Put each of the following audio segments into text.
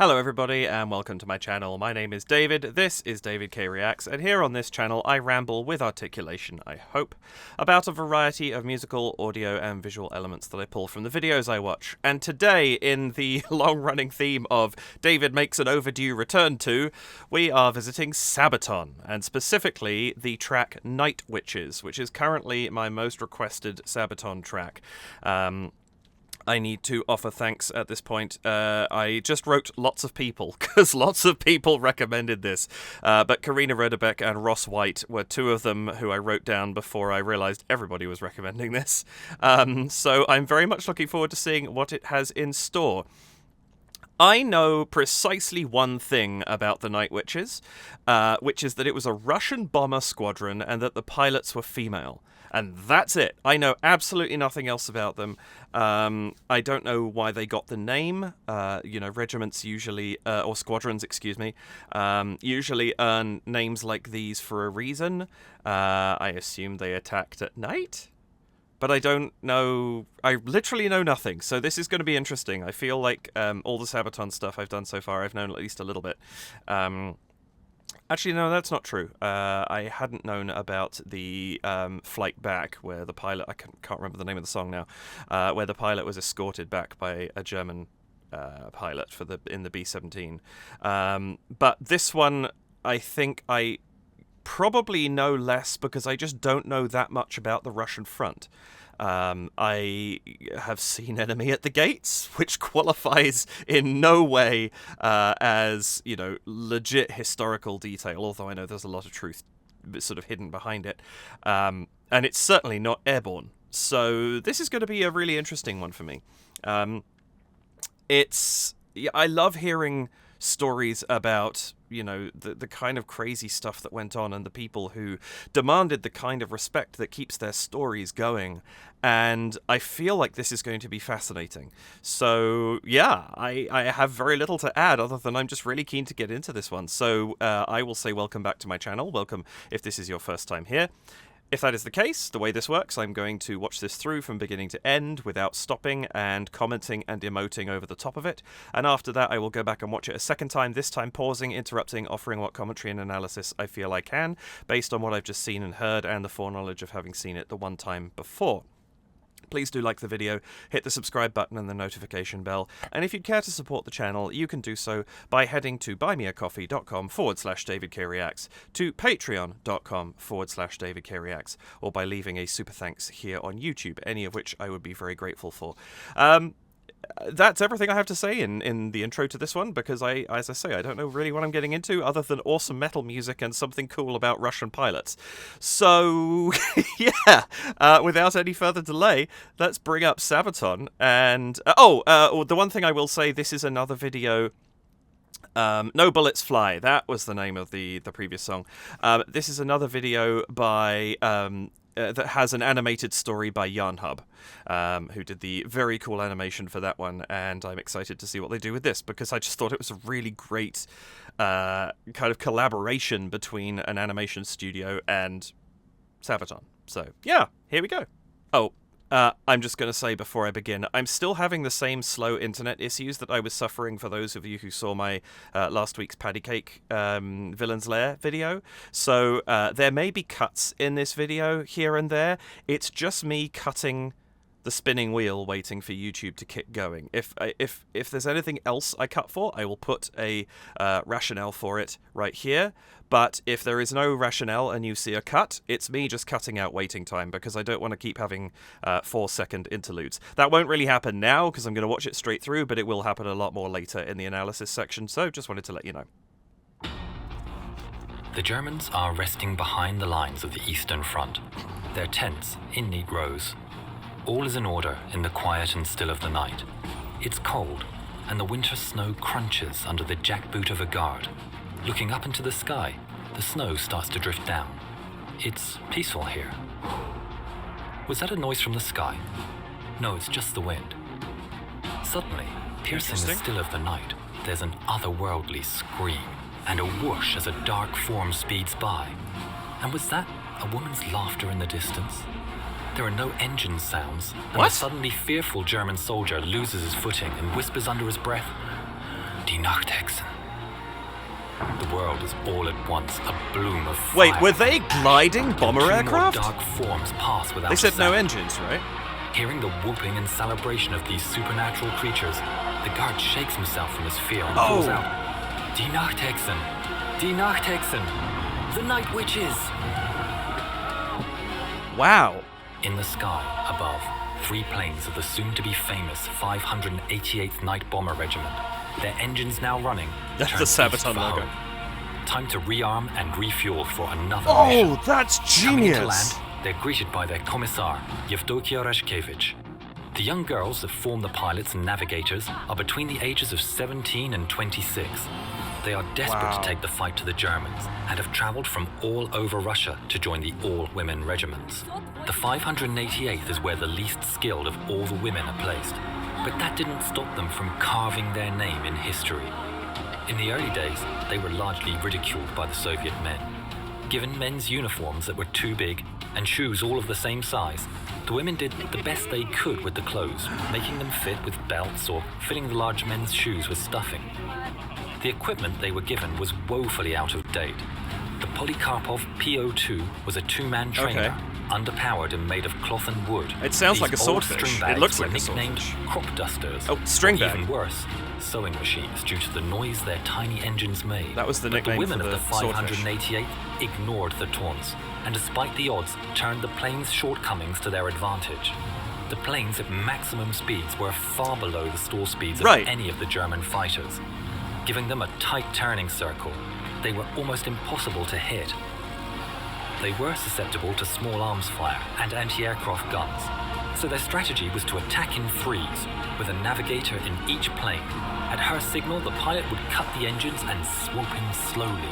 Hello everybody and welcome to my channel. My name is David, this is David K Reacts, and here on this channel I ramble with articulation, I hope, about a variety of musical, audio and visual elements that I pull from the videos I watch. And today, in the long-running theme of David makes an overdue return to, we are visiting Sabaton, and specifically the track Night Witches, which is currently my most requested Sabaton track. I need to offer thanks at this point. I just wrote lots of people, because lots of people recommended this. But Karina Rodebeck and Ross White were two of them who I wrote down before I realised everybody was recommending this. So I'm very much looking forward to seeing what it has in store. I know precisely one thing about the Night Witches, which is that it was a Russian bomber squadron and that the pilots were female. And that's it. I know absolutely nothing else about them. I don't know why they got the name. Regiments usually, or squadrons, excuse me, usually earn names like these for a reason. I assume they attacked at night? But I don't know. I literally know nothing. So this is going to be interesting. I feel like all the Sabaton stuff I've done so far, I've known at least a little bit. Actually, no, that's not true. I hadn't known about the flight back where the pilot, I can't remember the name of the song now, where the pilot was escorted back by a German pilot in the B-17. But this one, I think I probably know less because I just don't know that much about the Russian front. I have seen Enemy at the Gates, which qualifies in no way as, legit historical detail, although I know there's a lot of truth sort of hidden behind it. And it's certainly not airborne. So this is going to be a really interesting one for me. I love hearing stories about the kind of crazy stuff that went on and the people who demanded the kind of respect that keeps their stories going. And I feel like this is going to be fascinating. So, yeah, I have very little to add other than I'm just really keen to get into this one. So I will say welcome back to my channel. Welcome if this is your first time here. If that is the case, the way this works, I'm going to watch this through from beginning to end without stopping and commenting and emoting over the top of it. And after that, I will go back and watch it a second time, this time pausing, interrupting, offering what commentary and analysis I feel I can, based on what I've just seen and heard and the foreknowledge of having seen it the one time before. Please do like the video, hit the subscribe button and the notification bell, and if you'd care to support the channel, you can do so by heading to buymeacoffee.com/DavidKReacts, to patreon.com/DavidKReacts, or by leaving a super thanks here on YouTube, any of which I would be very grateful for. That's everything I have to say in the intro to this one, because as I say, I don't know really what I'm getting into other than awesome metal music and something cool about Russian pilots. So, yeah, without any further delay, let's bring up Sabaton. And, the one thing I will say, this is another video. No Bullets Fly, that was the name of the previous song. This is another video by that has an animated story by YarnHub, who did the very cool animation for that one, and I'm excited to see what they do with this, because I just thought it was a really great kind of collaboration between an animation studio and Sabaton. So, yeah, here we go. I'm just going to say before I begin, I'm still having the same slow internet issues that I was suffering for those of you who saw my last week's Patty Cake Villain's Lair video. So there may be cuts in this video here and there. It's just me cutting the spinning wheel waiting for YouTube to kick going. If there's anything else I cut for, I will put a rationale for it right here. But if there is no rationale and you see a cut, it's me just cutting out waiting time, because I don't want to keep having 4-second interludes. That won't really happen now because I'm going to watch it straight through, but it will happen a lot more later in the analysis section, so just wanted to let you know. The Germans are resting behind the lines of the Eastern Front, their tents in neat rows. All is in order in the quiet and still of the night. It's cold, and the winter snow crunches under the jackboot of a guard. Looking up into the sky, the snow starts to drift down. It's peaceful here. Was that a noise from the sky? No, it's just the wind. Suddenly, piercing the still of the night, there's an otherworldly scream and a whoosh as a dark form speeds by. And was that a woman's laughter in the distance? There are no engine sounds, and a suddenly fearful German soldier loses his footing and whispers under his breath, Die Nachthexen. The world is all at once a bloom of fire. Wait, were they gliding bomber Two more aircraft? dark forms pass without They said no sound. engines, right? Hearing the whooping and celebration of these supernatural creatures, the guard shakes himself from his fear and Oh. calls out, Die Nachthexen! Die Nachthexen! The Night Witches! Wow. In the sky, above, 3 planes of the soon-to-be famous 588th Night Bomber Regiment, their engines now running, That's turn the east Sabaton for logo. home. Time to rearm and refuel for another Oh, mission. that's Coming into genius. land, they're greeted by their commissar, Yevdokia Reshkevich. The young girls that form the pilots and navigators are between the ages of 17 and 26. They are desperate Wow. to take the fight to the Germans and have traveled from all over Russia to join the all-women regiments. The 588th is where the least skilled of all the women are placed, but that didn't stop them from carving their name in history. In the early days, they were largely ridiculed by the Soviet men. Given men's uniforms that were too big and shoes all of the same size, the women did the best they could with the clothes, making them fit with belts or filling the large men's shoes with stuffing. The equipment they were given was woefully out of date. The Polikarpov PO2 was a 2-man trainer, Okay. underpowered and made of cloth and wood. It sounds These like a old swordfish. string It looks bags were like a nicknamed swordfish. crop dusters. Oh, string or bag. even worse, sewing machines due to the noise their tiny engines made. That was the But nickname the women for of the the swordfish. 588th ignored the taunts, and despite the odds, turned the plane's shortcomings to their advantage. The planes at maximum speeds were far below the stall speeds of Right. any of the German fighters. Giving them a tight turning circle, they were almost impossible to hit. They were susceptible to small arms fire and anti-aircraft guns, so their strategy was to attack in threes, with a navigator in each plane. At her signal, the pilot would cut the engines and swoop in slowly,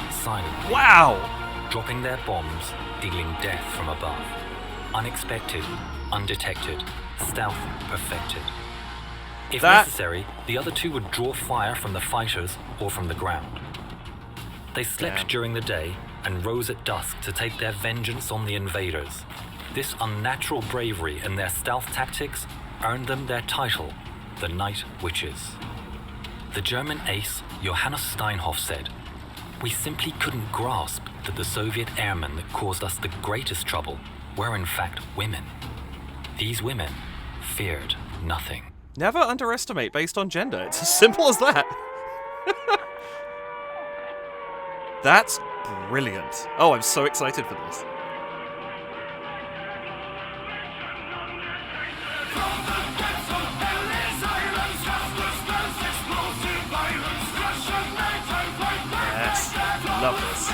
silently, Wow. dropping their bombs, dealing death from above. Unexpected, undetected, stealth perfected. If That- necessary, the other 2 would draw fire from the fighters or from the ground. They slept Damn. during the day and rose at dusk to take their vengeance on the invaders. This unnatural bravery and their stealth tactics earned them their title, the Night Witches. The German ace Johannes Steinhoff said, "We simply couldn't grasp that the Soviet airmen that caused us the greatest trouble were in fact women. These women feared nothing." Never underestimate based on gender. It's as simple as that. That's brilliant. Oh, I'm so excited for this. Yes, love this.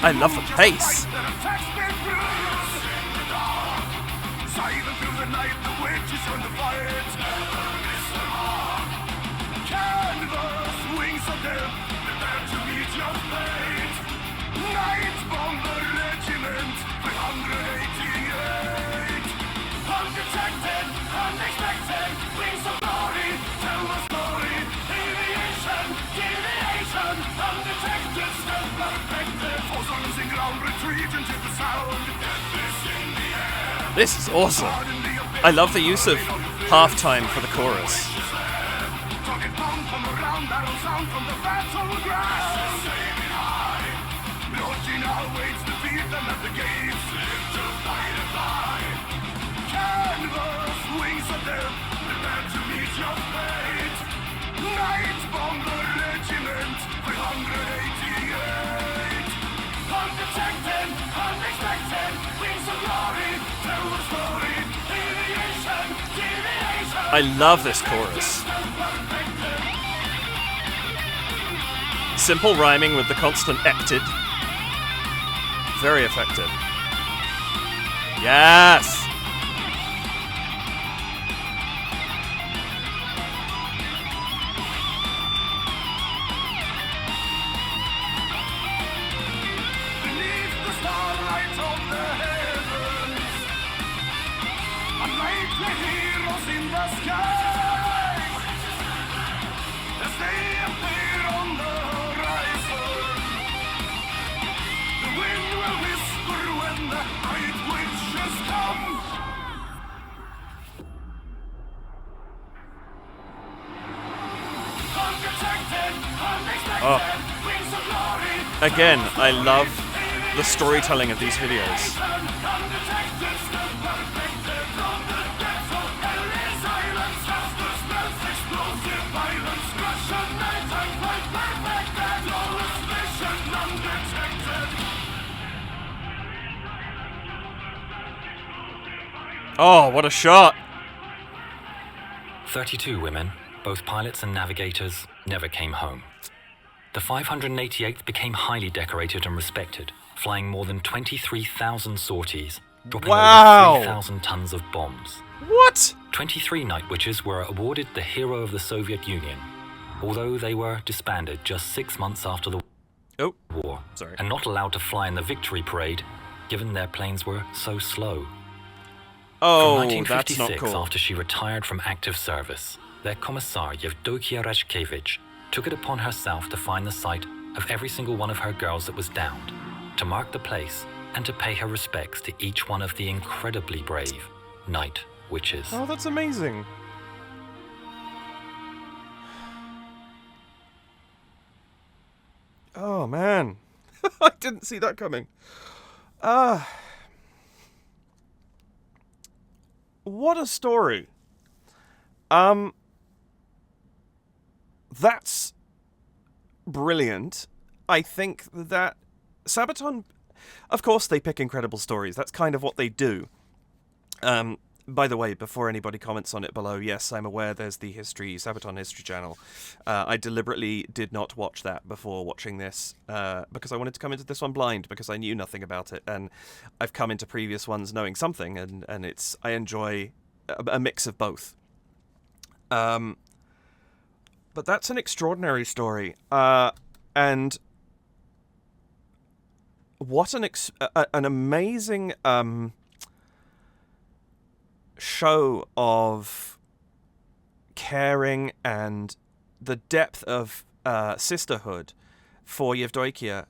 I love the pace. This is awesome. I love the use of halftime for the chorus. I love this chorus. Simple rhyming with the constant ected. Very effective. Yes! Again, I love the storytelling of these videos. Oh, what a shot! 32 women, both pilots and navigators, never came home. The 588th became highly decorated and respected, flying more than 23,000 sorties, dropping over 3,000 tons of bombs. What? 23 Night Witches were awarded the Hero of the Soviet Union, although they were disbanded just 6 months after the war, and not allowed to fly in the victory parade, given their planes were so slow. Oh, From 1956, that's not cool. after she retired from active service, their commissar Yevdokia Rashkevich took it upon herself to find the site of every single one of her girls that was downed, to mark the place and to pay her respects to each one of the incredibly brave Night Witches. Oh, that's amazing. Oh, man. I didn't see that coming. What a story. That's brilliant. I think that Sabaton, of course, they pick incredible stories. That's kind of what they do. By the way, before anybody comments on it below, yes, I'm aware there's the Sabaton History channel. I deliberately did not watch that before watching this, because I wanted to come into this one blind, because I knew nothing about it, and I've come into previous ones knowing something, and I enjoy a mix of both. But that's an extraordinary story, and what an amazing show of caring and the depth of sisterhood for Yevdokia,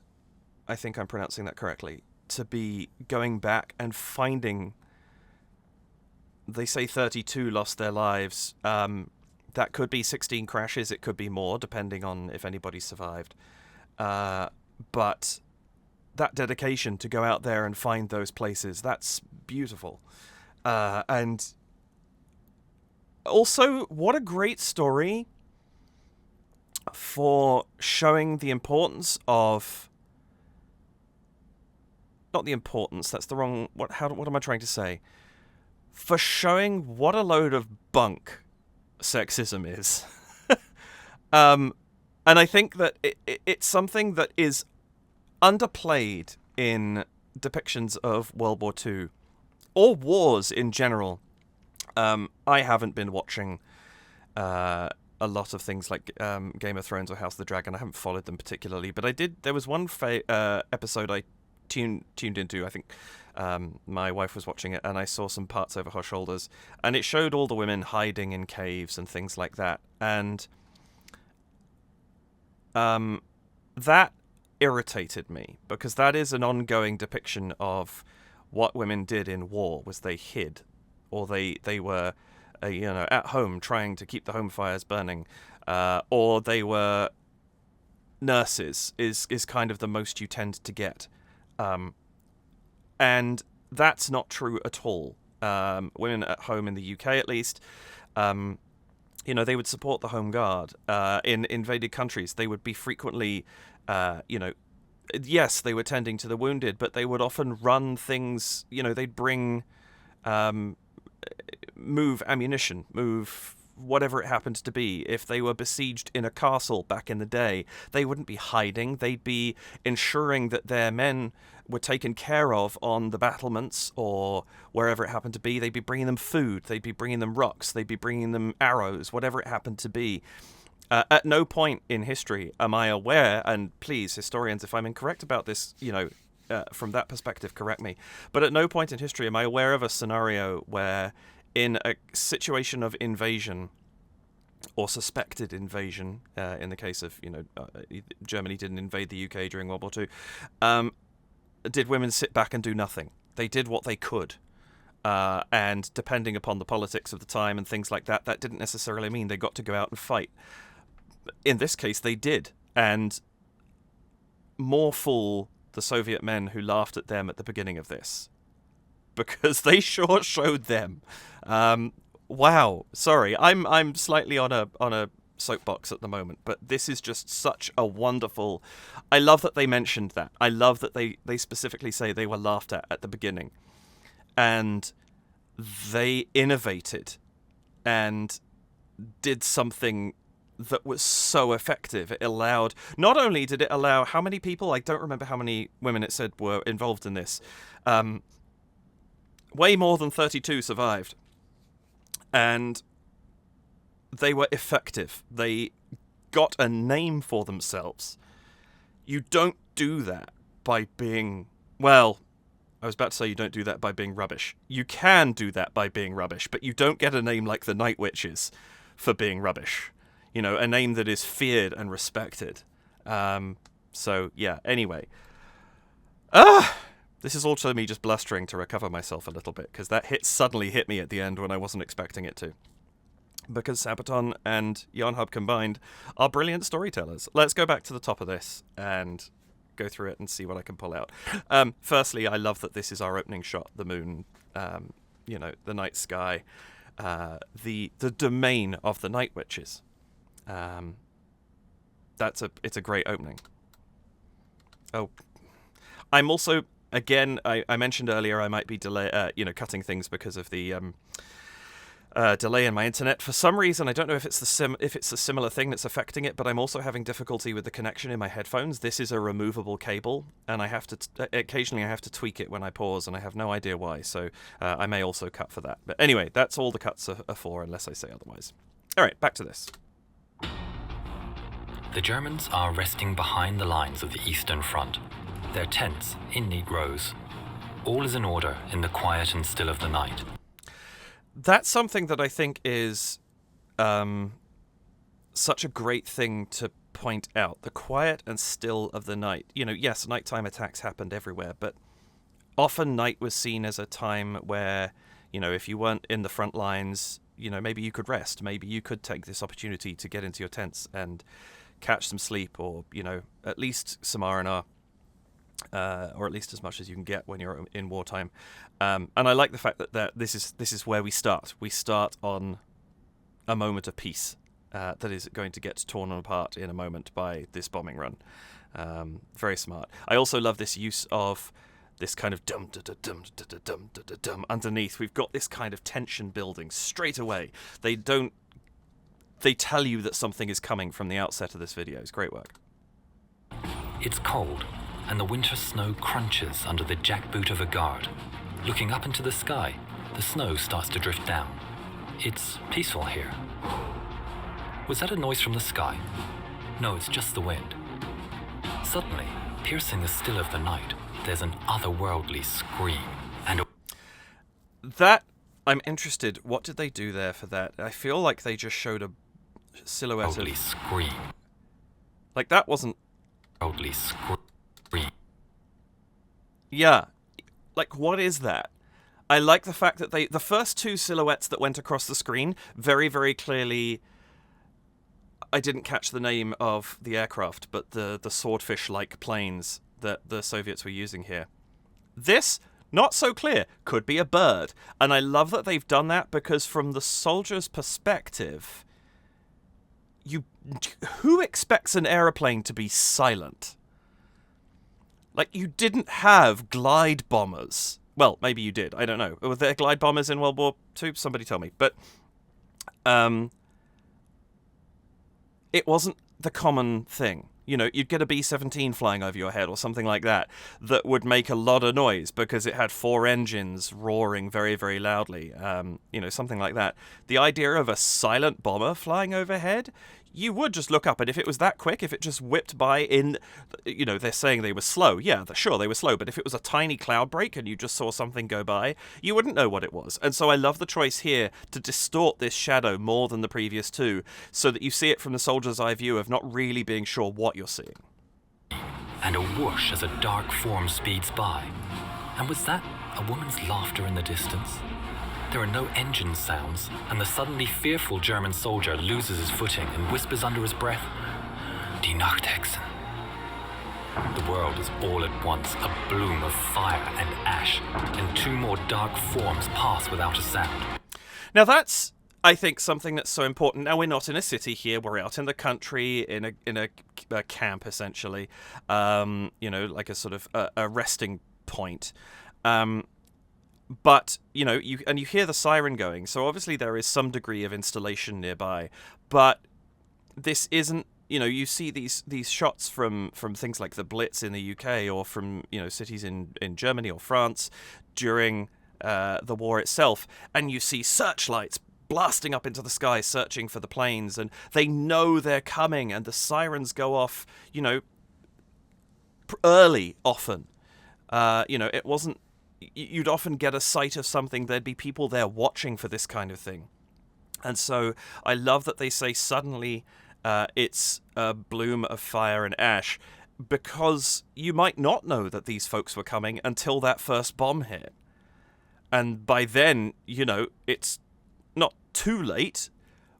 I think I'm pronouncing that correctly, to be going back and finding, they say 32 lost their lives. That could be 16 crashes, it could be more, depending on if anybody survived. But that dedication to go out there and find those places, that's beautiful. And also, what a great story for showing the importance of... Not the importance, that's the wrong... What am I trying to say? For showing what a load of bunk sexism is. And I think that it's something that is underplayed in depictions of World War II. Or wars in general. I haven't been watching a lot of things like Game of Thrones or House of the Dragon. I haven't followed them particularly, but I did. There was one episode I tuned into. I think my wife was watching it, and I saw some parts over her shoulders, and it showed all the women hiding in caves and things like that, and that irritated me, because that is an ongoing depiction of what women did in war. Was they hid, or they were at home trying to keep the home fires burning, or they were nurses is kind of the most you tend to get, and that's not true at all. Women at home in the UK, at least, they would support the Home Guard. In invaded countries, they would be frequently yes, they were tending to the wounded, but they would often run things, they'd bring, move ammunition, move whatever it happened to be. If they were besieged in a castle back in the day, they wouldn't be hiding. They'd be ensuring that their men were taken care of on the battlements or wherever it happened to be. They'd be bringing them food. They'd be bringing them rocks. They'd be bringing them arrows, whatever it happened to be. At no point in history am I aware, and please, historians, if I'm incorrect about this, from that perspective, correct me, but at no point in history am I aware of a scenario where, in a situation of invasion, or suspected invasion, in the case of, Germany didn't invade the UK during World War II, did women sit back and do nothing? They did what they could. And depending upon the politics of the time and things like that, that didn't necessarily mean they got to go out and fight. In this case, they did. And more fool the Soviet men who laughed at them at the beginning of this, because they sure showed them. Wow, sorry, I'm slightly on a soapbox at the moment, but this is just such a wonderful. I love that they mentioned that. I love that they specifically say they were laughed at the beginning, and they innovated and did something that was so effective. It allowed, not only did it allow, how many people, I don't remember how many women it said were involved in this, way more than 32 survived, and they were effective. They got a name for themselves. You don't do that by being, well, I was about to say you don't do that by being rubbish. You can do that by being rubbish, but you don't get a name like the Night Witches for being rubbish. You know, a name that is feared and respected. So, yeah, anyway. This is also me just blustering to recover myself a little bit, because that suddenly hit me at the end when I wasn't expecting it to. Because Sabaton and YarnHub combined are brilliant storytellers. Let's go back to the top of this and go through it and see what I can pull out. Firstly, I love that this is our opening shot, the moon, you know, the night sky, the domain of the Night Witches. It's a great opening. Oh, I'm also, again, I mentioned earlier I might be cutting things because of the delay in my internet. For some reason, I don't know if it's a similar thing that's affecting it, but I'm also having difficulty with the connection in my headphones. This is a removable cable, and I have to occasionally I have to tweak it when I pause, and I have no idea why. So I may also cut for that. But anyway, that's all the cuts are for, unless I say otherwise. All right, back to this. The Germans are resting behind the lines of the Eastern Front, their tents in neat rows. All is in order in the quiet and still of the night. That's something that I think is such a great thing to point out. The quiet and still of the night. You know, yes, nighttime attacks happened everywhere, but often night was seen as a time where, you know, if you weren't in the front lines, you know, maybe you could rest. Maybe you could take this opportunity to get into your tents and catch some sleep, or, you know, at least some R&R. Or at least as much as you can get when you're in wartime. And I like the fact that this is where we start. We start on a moment of peace that is going to get torn apart in a moment by this bombing run. Very smart. I also love this use of this kind of dum da da dum da da dum da da dum underneath. We've got this kind of tension building straight away. They tell you that something is coming from the outset of this video. It's great work. It's cold, and the winter snow crunches under the jackboot of a guard. Looking up into the sky, the snow starts to drift down. It's peaceful here. Was that a noise from the sky? No, it's just the wind. Suddenly, piercing the still of the night, there's an otherworldly scream, and that, I'm interested, what did they do there for that? I feel like they just showed a silhouette of... scream. Like, that wasn't... scream. Yeah. Like, what is that? I like the fact that the first two silhouettes that went across the screen, very, very clearly... I didn't catch the name of the aircraft, but the swordfish-like planes that the Soviets were using here. This, not so clear, could be a bird. And I love that they've done that, because from the soldier's perspective, who expects an aeroplane to be silent? Like, you didn't have glide bombers. Well, maybe you did. I don't know. Were there glide bombers in World War II? Somebody tell me. But it wasn't the common thing. You know, you'd get a B-17 flying over your head or something like that would make a lot of noise because it had 4 engines roaring very, very loudly. You know, something like that. The idea of a silent bomber flying overhead, you would just look up, and if it was that quick, if it just whipped by in, you know, they're saying they were slow. Yeah, sure, they were slow, but if it was a tiny cloud break and you just saw something go by, you wouldn't know what it was. And so I love the choice here to distort this shadow more than the previous two, so that you see it from the soldier's eye view of not really being sure what you're seeing. And a whoosh as a dark form speeds by. And was that a woman's laughter in the distance? There are no engine sounds, and the suddenly fearful German soldier loses his footing and whispers under his breath, "Die Nachthexen." The world is all at once a bloom of fire and ash, and two more dark forms pass without a sound. Now that's, I think, something that's so important. Now we're not in a city here; we're out in the country, in a camp essentially. Like a sort of a resting point. But you hear the siren going, so obviously there is some degree of installation nearby. But this isn't. You see these shots from things like the Blitz in the UK, or from cities in Germany or France during the war itself, and you see searchlights blasting up into the sky, searching for the planes, and they know they're coming, and the sirens go off, early often. It wasn't. You'd often get a sight of something. There'd be people there watching for this kind of thing, and so I love that they say suddenly. It's a bloom of fire and ash, because you might not know that these folks were coming until that first bomb hit. And by then, it's not too late,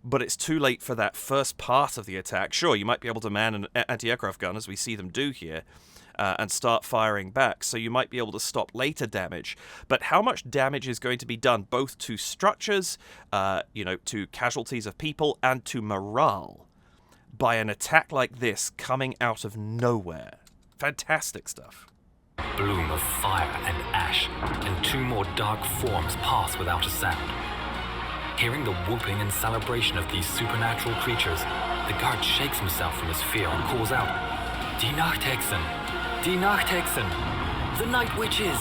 but it's too late for that first part of the attack. Sure, you might be able to man an anti-aircraft gun, as we see them do here, and start firing back, so you might be able to stop later damage. But how much damage is going to be done both to structures, to casualties of people, and to morale by an attack like this coming out of nowhere? Fantastic stuff. Bloom of fire and ash, and two more dark forms pass without a sound. Hearing the whooping and celebration of these supernatural creatures, the guard shakes himself from his fear and calls out, "Die Nachthexen! Die Nachthexen! The Night Witches!"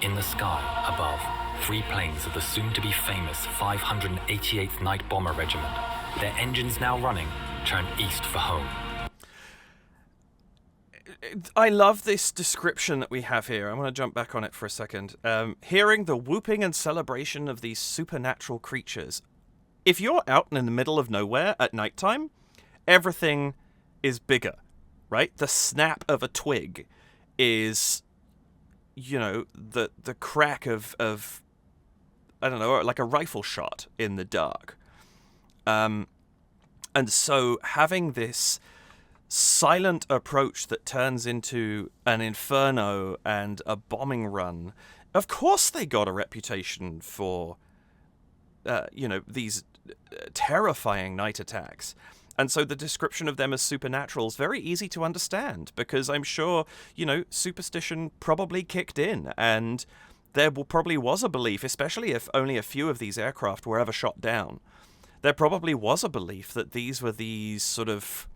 In the sky above, 3 planes of the soon-to-be-famous 588th Night Bomber Regiment, their engines now running, turn east for home. I love this description that we have here. I want to jump back on it for a second. Hearing the whooping and celebration of these supernatural creatures. If you're out in the middle of nowhere at nighttime, everything is bigger, right? The snap of a twig is, the crack of I don't know, like a rifle shot in the dark. And so having this silent approach that turns into an inferno and a bombing run, of course they got a reputation for, these terrifying night attacks. And so the description of them as supernatural is very easy to understand, because I'm sure, superstition probably kicked in, and there probably was a belief, especially if only a few of these aircraft were ever shot down. There probably was a belief that these were these sort of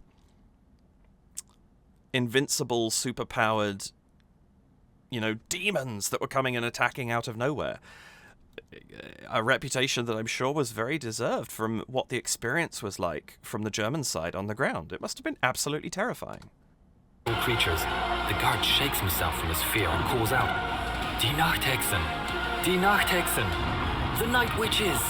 invincible, superpowered, demons that were coming and attacking out of nowhere. A reputation that I'm sure was very deserved from what the experience was like from the German side on the ground. It must have been absolutely terrifying. Creatures, the guard shakes himself from his fear and calls out, "Die Nachthexen! Die Nachthexen! The Night Witches!"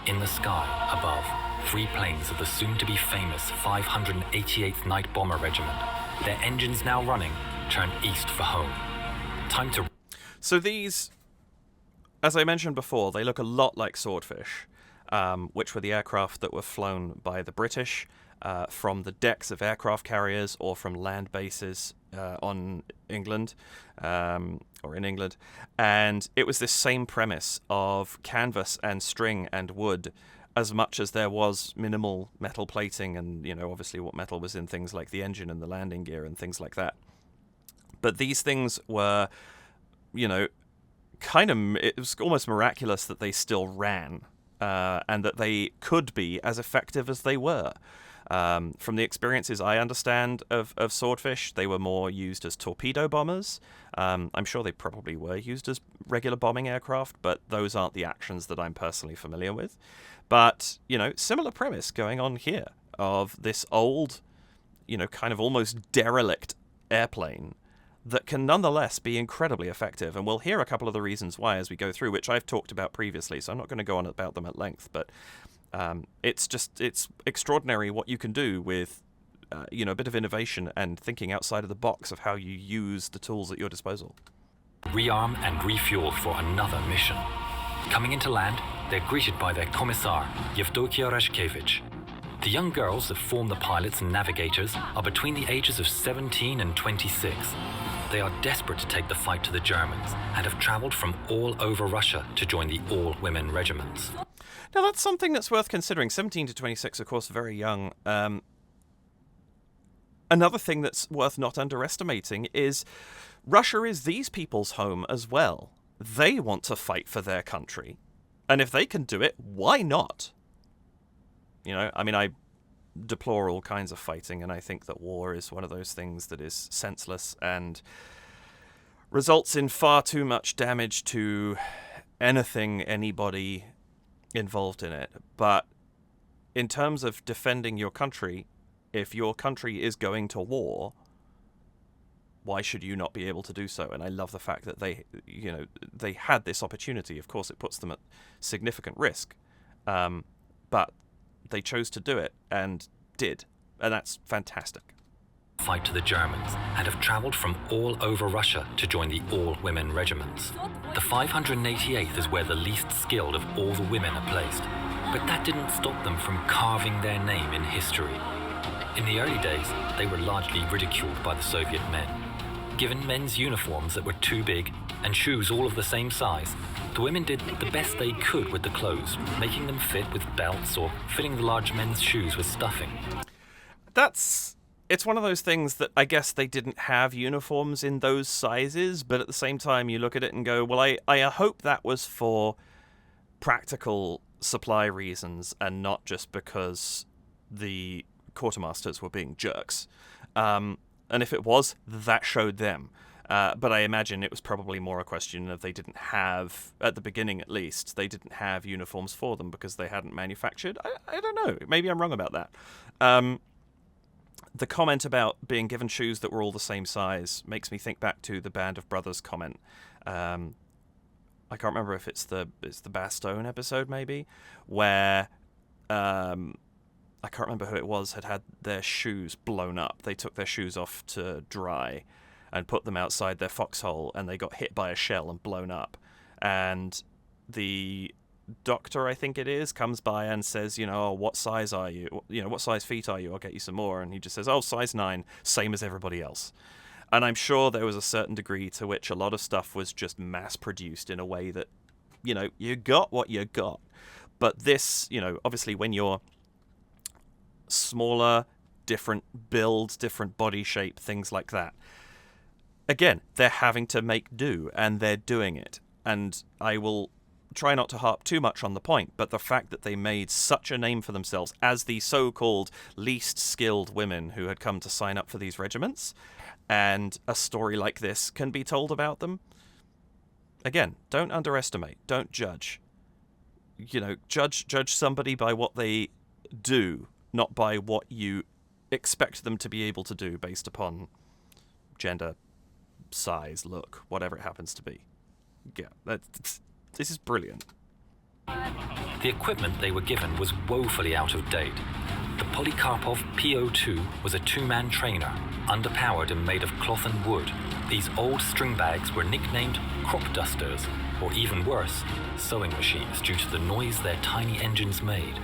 In the sky above, 3 planes of the soon-to-be-famous 588th Night Bomber Regiment, their engines now running, turn east for home. Time to... So these, as I mentioned before, they look a lot like Swordfish, which were the aircraft that were flown by the British from the decks of aircraft carriers or from land bases on England, or in England. And it was this same premise of canvas and string and wood, as much as there was minimal metal plating and, obviously what metal was in things like the engine and the landing gear and things like that. But these things were, it was almost miraculous that they still ran, and that they could be as effective as they were. From the experiences I understand of Swordfish, they were more used as torpedo bombers. I'm sure they probably were used as regular bombing aircraft, but those aren't the actions that I'm personally familiar with. But, similar premise going on here of this old, kind of almost derelict airplane that can nonetheless be incredibly effective. And we'll hear a couple of the reasons why as we go through, which I've talked about previously, so I'm not going to go on about them at length. But it's extraordinary what you can do with, a bit of innovation and thinking outside of the box of how you use the tools at your disposal. Rearm and refuel for another mission. Coming into land, they're greeted by their commissar, Yevdokia Rashkevich. The young girls that form the pilots and navigators are between the ages of 17 and 26. They are desperate to take the fight to the Germans and have traveled from all over Russia to join the all-women regiments. Now, that's something that's worth considering. 17 to 26, of course, very young. Another thing that's worth not underestimating is Russia is these people's home as well. They want to fight for their country. And if they can do it, why not? You know, I mean, I deplore all kinds of fighting, and I think that war is one of those things that is senseless and results in far too much damage to anything, anybody involved in it. But in terms of defending your country, if your country is going to war, why should you not be able to do so? And I love the fact that they had this opportunity. Of course, it puts them at significant risk, but they chose to do it and did, and that's fantastic. Fight to the Germans and have travelled from all over Russia to join the all-women regiments. The 588th is where the least skilled of all the women are placed, but that didn't stop them from carving their name in history. In the early days, they were largely ridiculed by the Soviet men. Given men's uniforms that were too big and shoes all of the same size, the women did the best they could with the clothes, making them fit with belts or filling the large men's shoes with stuffing. It's one of those things that I guess they didn't have uniforms in those sizes, but at the same time you look at it and go, well, I hope that was for practical supply reasons and not just because the quartermasters were being jerks. And if it was, that showed them. But I imagine it was probably more a question of they didn't have, at the beginning at least, they didn't have uniforms for them because they hadn't manufactured. I don't know. Maybe I'm wrong about that. The comment about being given shoes that were all the same size makes me think back to the Band of Brothers comment. I can't remember if it's the Bastogne episode, maybe, where I can't remember who it was had their shoes blown up. They took their shoes off to dry and put them outside their foxhole, and they got hit by a shell and blown up. And the doctor, I think it is, comes by and says, oh, what size are you? What size feet are you? I'll get you some more. And he just says, oh, size 9, same as everybody else. And I'm sure there was a certain degree to which a lot of stuff was just mass-produced in a way that, you got what you got. But this, obviously when you're smaller, different builds, different body shape, things like that, again, they're having to make do, and they're doing it. And I will try not to harp too much on the point, but the fact that they made such a name for themselves as the so-called least skilled women who had come to sign up for these regiments, and a story like this can be told about them. Again, don't underestimate, don't judge. Judge somebody by what they do, not by what you expect them to be able to do based upon gender, size, look, whatever it happens to be. Yeah, this is brilliant. The equipment they were given was woefully out of date. The Polikarpov PO2 was a two-man trainer, underpowered and made of cloth and wood. These old string bags were nicknamed crop dusters, or even worse, sewing machines due to the noise their tiny engines made.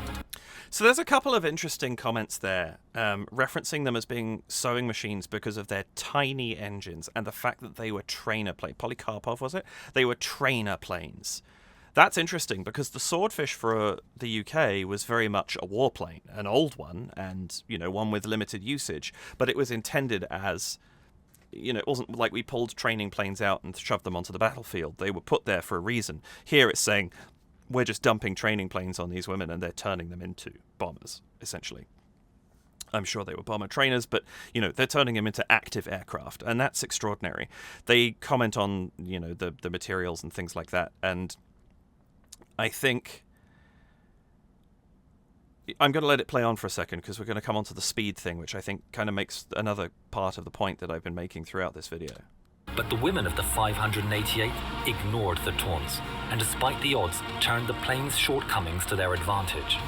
So there's a couple of interesting comments there, referencing them as being sewing machines because of their tiny engines and the fact that they were trainer planes. Polikarpov, was it? They were trainer planes. That's interesting because the Swordfish for the UK was very much a warplane, an old one, and, one with limited usage. But it was intended as, it wasn't like we pulled training planes out and shoved them onto the battlefield. They were put there for a reason. Here it's saying, we're just dumping training planes on these women and they're turning them into bombers, essentially. I'm sure they were bomber trainers, but, they're turning them into active aircraft, and that's extraordinary. They comment on, the materials and things like that, and I think I'm going to let it play on for a second because we're going to come on to the speed thing, which I think kind of makes another part of the point that I've been making throughout this video. But the women of the 588 ignored the taunts, and despite the odds, turned the plane's shortcomings to their advantage.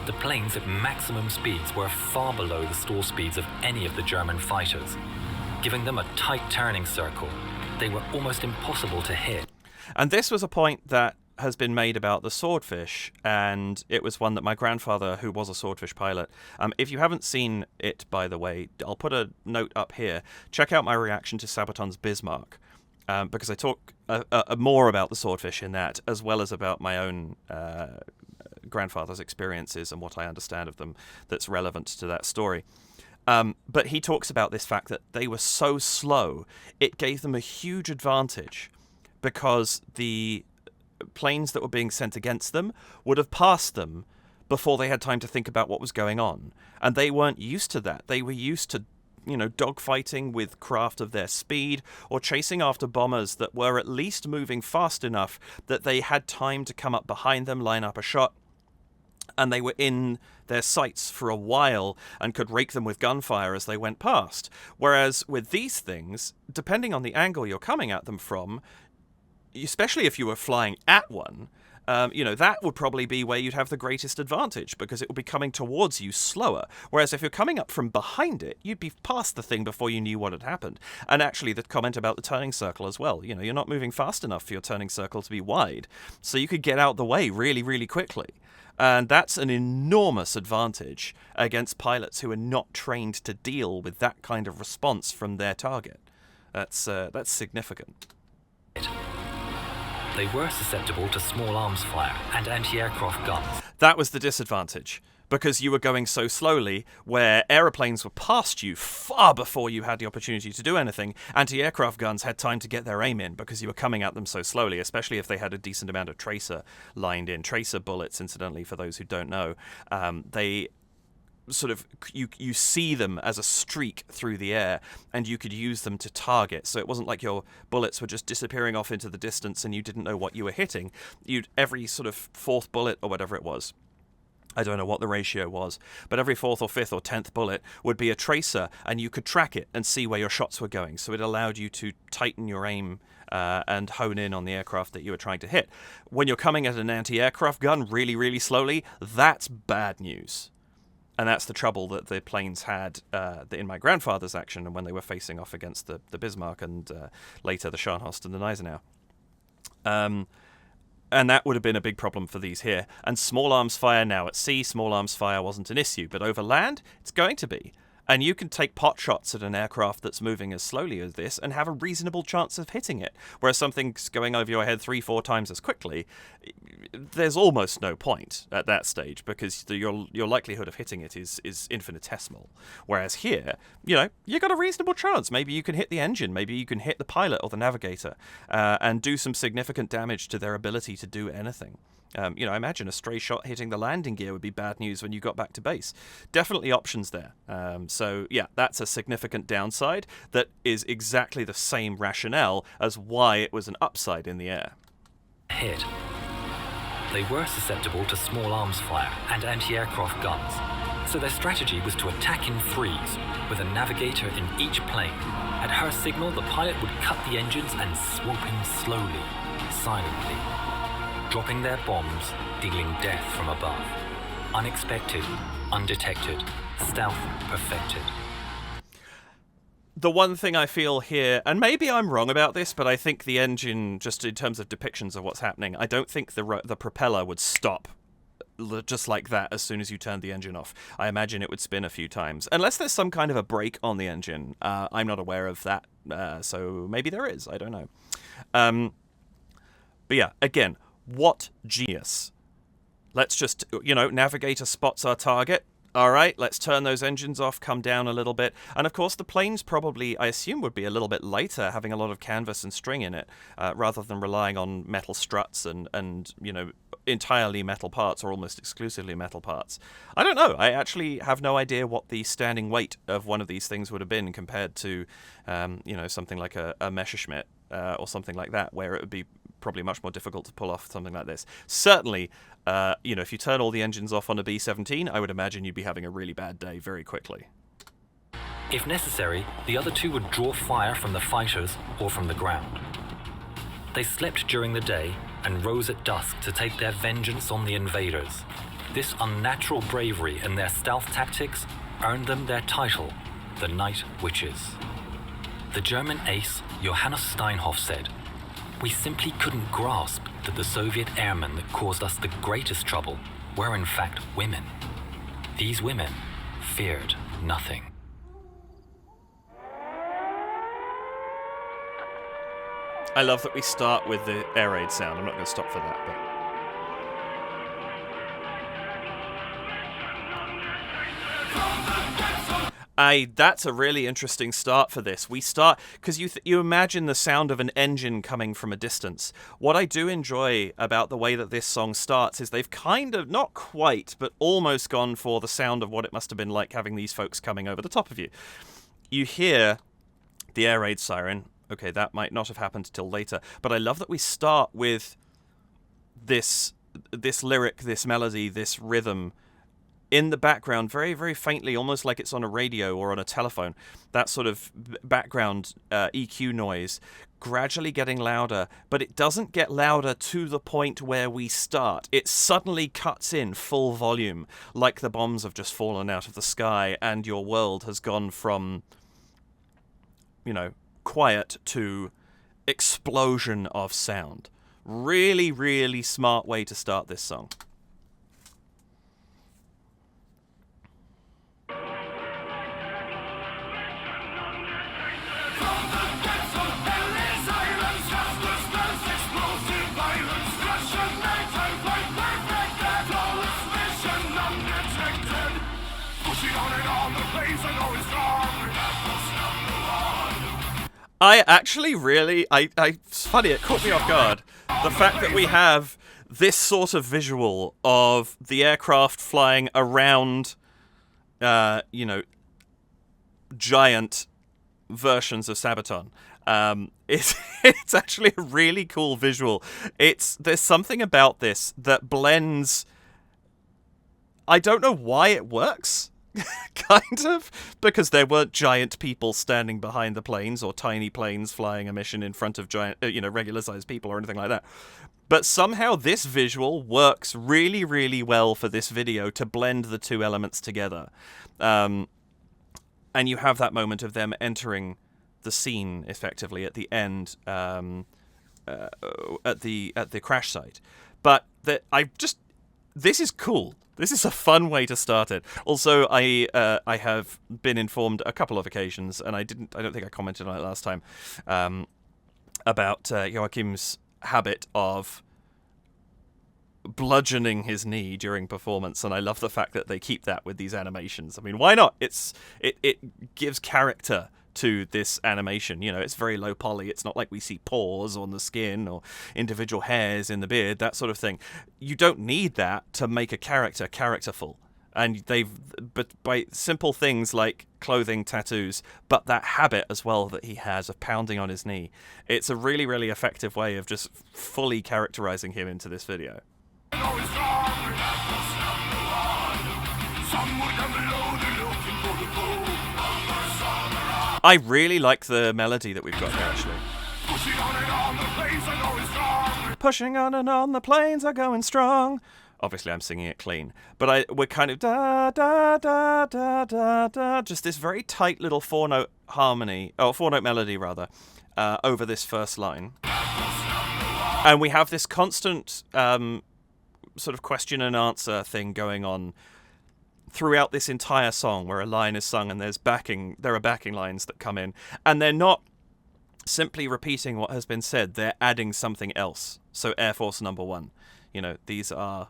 The planes at maximum speeds were far below the stall speeds of any of the German fighters. Giving them a tight turning circle, they were almost impossible to hit. And this was a point that has been made about the swordfish, and it was one that my grandfather, who was a swordfish pilot, if you haven't seen it, by the way, I'll put a note up here. Check out my reaction to Sabaton's Bismarck, because I talk more about the swordfish in that, as well as about my own grandfather's experiences and what I understand of them that's relevant to that story. But he talks about this fact that they were so slow, it gave them a huge advantage, because the planes that were being sent against them would have passed them before they had time to think about what was going on. And they weren't used to that. They were used to, dogfighting with craft of their speed, or chasing after bombers that were at least moving fast enough that they had time to come up behind them, line up a shot, and they were in their sights for a while and could rake them with gunfire as they went past. Whereas with these things, depending on the angle you're coming at them from, especially if you were flying at one, that would probably be where you'd have the greatest advantage, because it would be coming towards you slower. Whereas if you're coming up from behind it, you'd be past the thing before you knew what had happened. And actually, the comment about the turning circle as well. You're not moving fast enough for your turning circle to be wide, so you could get out the way really, really quickly. And that's an enormous advantage against pilots who are not trained to deal with that kind of response from their target. That's significant. They were susceptible to small arms fire and anti-aircraft guns. That was the disadvantage, because you were going so slowly, where aeroplanes were past you far before you had the opportunity to do anything. Anti-aircraft guns had time to get their aim in because you were coming at them so slowly, especially if they had a decent amount of tracer lined in. Tracer bullets, incidentally, for those who don't know, they sort of, you see them as a streak through the air, and you could use them to target. So it wasn't like your bullets were just disappearing off into the distance and you didn't know what you were hitting. Every sort of fourth bullet or whatever it was, I don't know what the ratio was, but every fourth or fifth or 10th bullet would be a tracer, and you could track it and see where your shots were going. So it allowed you to tighten your aim and hone in on the aircraft that you were trying to hit. When you're coming at an anti-aircraft gun really, really slowly, that's bad news. And that's the trouble that the planes had in my grandfather's action, and when they were facing off against the Bismarck and later the Scharnhorst and the Gneisenau. And that would have been a big problem for these here. And small arms fire now at sea, small arms fire wasn't an issue, but over land, it's going to be. And you can take pot shots at an aircraft that's moving as slowly as this and have a reasonable chance of hitting it. Whereas something's going over your head 3-4 times as quickly, there's almost no point at that stage, because your likelihood of hitting it is infinitesimal. Whereas here, you got a reasonable chance. Maybe you can hit the engine, maybe you can hit the pilot or the navigator, and do some significant damage to their ability to do anything. I imagine a stray shot hitting the landing gear would be bad news when you got back to base. Definitely options there. So, yeah, that's a significant downside that is exactly the same rationale as why it was an upside in the air. Hit. They were susceptible to small arms fire and anti-aircraft guns, so their strategy was to attack in threes, with a navigator in each plane. At her signal, the pilot would cut the engines and swoop in slowly, silently, dropping their bombs, dealing death from above. Unexpected, undetected, stealth perfected. The one thing I feel here, and maybe I'm wrong about this, but I think the engine, just in terms of depictions of what's happening, I don't think the propeller would stop just like that as soon as you turned the engine off. I imagine it would spin a few times. Unless there's some kind of a brake on the engine. I'm not aware of that, so maybe there is. I don't know. But yeah, again, what genius. Let's just, navigator spots our target. All right, let's turn those engines off, come down a little bit. And of course, the planes probably, I assume, would be a little bit lighter, having a lot of canvas and string in it, rather than relying on metal struts and entirely metal parts, or almost exclusively metal parts. I don't know. I actually have no idea what the standing weight of one of these things would have been compared to, something like a Messerschmitt or something like that, where it would be probably much more difficult to pull off something like this. Certainly, if you turn all the engines off on a B-17, I would imagine you'd be having a really bad day very quickly. If necessary, the other two would draw fire from the fighters or from the ground. They slept during the day and rose at dusk to take their vengeance on the invaders. This unnatural bravery in their stealth tactics earned them their title, the Night Witches. The German ace Johannes Steinhoff said, We simply couldn't grasp that the Soviet airmen that caused us the greatest trouble were in fact women. These women feared nothing. I love that we start with the air raid sound. I'm not going to stop for that, but... that's a really interesting start for this. We start because you imagine the sound of an engine coming from a distance. What I do enjoy about the way that this song starts is they've kind of, not quite, but almost gone for the sound of what it must have been like having these folks coming over the top of you. You hear the air raid siren. Okay, that might not have happened till later, but I love that we start with this lyric, this melody, this rhythm in the background, very, very faintly, almost like it's on a radio or on a telephone. That sort of background EQ noise gradually getting louder, but it doesn't get louder to the point where we start. It suddenly cuts in full volume, like the bombs have just fallen out of the sky and your world has gone from, quiet to explosion of sound. Really, really smart way to start this song. I actually really, it's funny, it caught me off guard. The fact that we have this sort of visual of the aircraft flying around, giant versions of Sabaton. It's actually a really cool visual. There's something about this that blends. I don't know why it works. Kind of, because there weren't giant people standing behind the planes or tiny planes flying a mission in front of giant, regular-sized people or anything like that. But somehow this visual works really, really well for this video to blend the two elements together. And you have that moment of them entering the scene effectively at the end, at the crash site. But this is cool. This is a fun way to start it. Also, I have been informed a couple of occasions, and I don't think I commented on it last time, about Joachim's habit of bludgeoning his knee during performance, and I love the fact that they keep that with these animations. I mean, why not? It gives character to this animation. It's very low poly. It's not like we see pores on the skin or individual hairs in the beard, that sort of thing. You don't need that to make a character characterful. And but by simple things like clothing, tattoos, but that habit as well that he has of pounding on his knee, it's a really, really effective way of just fully characterizing him into this video. I really like the melody that we've got here, actually. Pushing on and on, the planes are going strong. Obviously, I'm singing it clean, but we're kind of da da da da da da. Just this very tight little four-note melody rather, over this first line, and we have this constant sort of question and answer thing going on throughout this entire song, where a line is sung and there are backing lines that come in, and they're not simply repeating what has been said, they're adding something else. So Air Force number 1, these are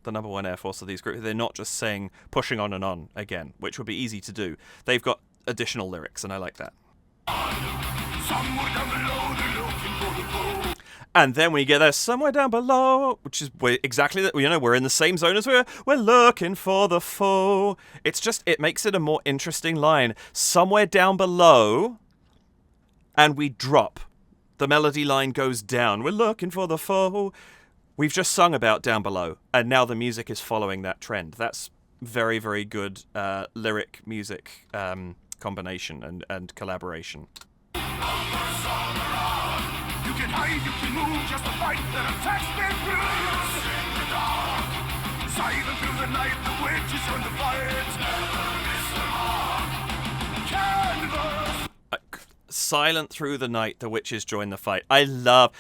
the number 1 Air Force of these groups. They're not just saying pushing on and on again, which would be easy to do. They've got additional lyrics, and I like that. And then we get there, somewhere down below, which is exactly that. We're in the same zone as we're looking for the foe. It makes it a more interesting line. Somewhere down below, and we drop. The melody line goes down. We're looking for the foe. We've just sung about down below, and now the music is following that trend. That's very, very good lyric music combination and collaboration. You can hide, you can move, just a fight that attacks their blues. In the dark, silent through the night, the witches on the fight. Canvas. Silent through the night, the witches join the fight. I love...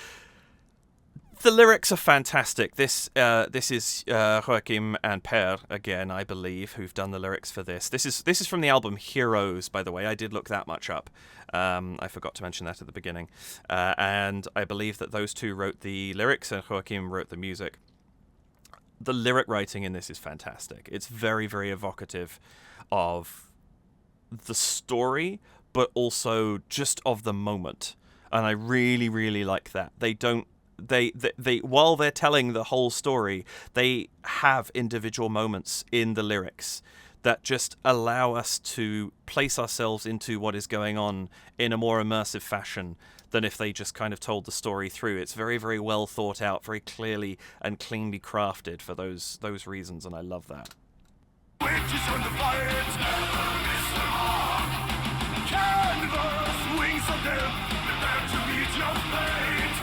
The lyrics are fantastic. This is Joachim and Per again, I believe, who've done the lyrics for this. This is from the album Heroes, by the way. I did look that much up. I forgot to mention that at the beginning. And I believe that those two wrote the lyrics and Joachim wrote the music. The lyric writing in this is fantastic. It's very, very evocative of the story, but also just of the moment. And I really, really like that. They while they're telling the whole story, they have individual moments in the lyrics that just allow us to place ourselves into what is going on in a more immersive fashion than if they just kind of told the story through. It's very, very well thought out, very clearly and cleanly crafted for those reasons, and I love that. Witches on the fight, canvas, wings of death, prepare to meet your fate.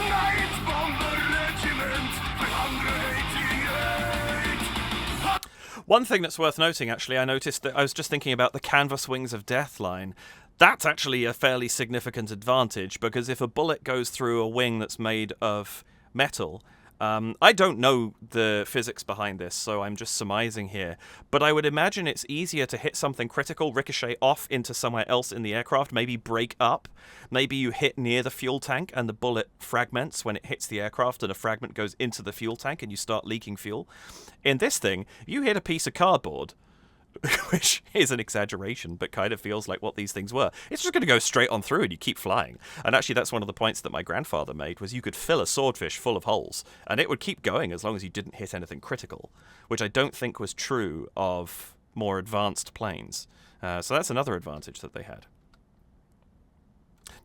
Night Bomber Regiment 588. One thing that's worth noting, actually, I noticed that I was just thinking about the canvas wings of death line. That's actually a fairly significant advantage, because if a bullet goes through a wing that's made of metal... I don't know the physics behind this, so I'm just surmising here, but I would imagine it's easier to hit something critical, ricochet off into somewhere else in the aircraft, maybe break up. Maybe you hit near the fuel tank and the bullet fragments when it hits the aircraft, and a fragment goes into the fuel tank and you start leaking fuel. In this thing, you hit a piece of cardboard, which is an exaggeration, but kind of feels like what these things were. It's just going to go straight on through and you keep flying. And actually, that's one of the points that my grandfather made, was you could fill a swordfish full of holes, and it would keep going as long as you didn't hit anything critical, which I don't think was true of more advanced planes. So that's another advantage that they had.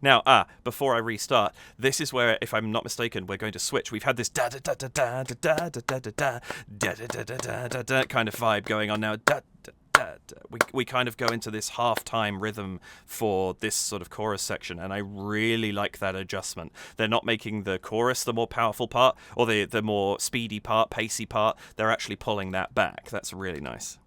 Now, before I restart, this is where, if I'm not mistaken, we're going to switch. We've had this da da da da da da da da da da da da da da da kind of vibe going on now. We kind of go into this half-time rhythm for this sort of chorus section, and I really like that adjustment. They're not making the chorus the more powerful part, or the more speedy part, pacey part. They're actually pulling that back. That's really nice.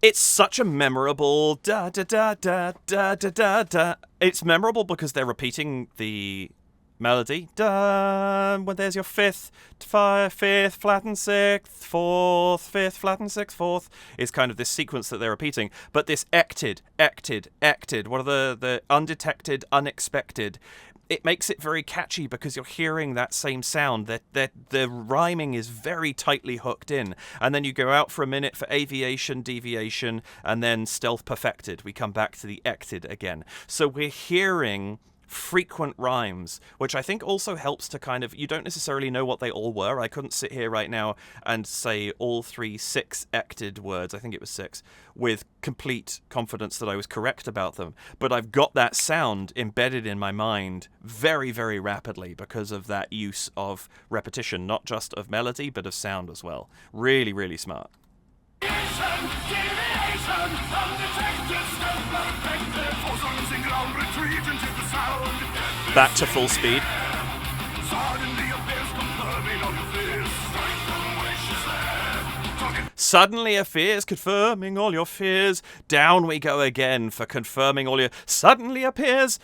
It's such a memorable da da da da da da da da. It's memorable because they're repeating the melody. Da, when there's your fifth, flat and sixth, fourth, fifth, flat and sixth, fourth, is kind of this sequence that they're repeating. But this ected, what are the undetected, unexpected? It makes it very catchy because you're hearing that same sound. That the rhyming is very tightly hooked in. And then you go out for a minute for aviation, deviation, and then stealth perfected. We come back to the ected again. So we're hearing frequent rhymes, which I think also helps to kind of, you don't necessarily know what they all were. I couldn't sit here right now and say all 6 ected words, I think it was 6, with complete confidence that I was correct about them. But I've got that sound embedded in my mind very, very rapidly because of that use of repetition, not just of melody, but of sound as well. Really, really smart. Back to full speed. Suddenly a fears, confirming all your fears. Down we go again for confirming all your... Suddenly appears,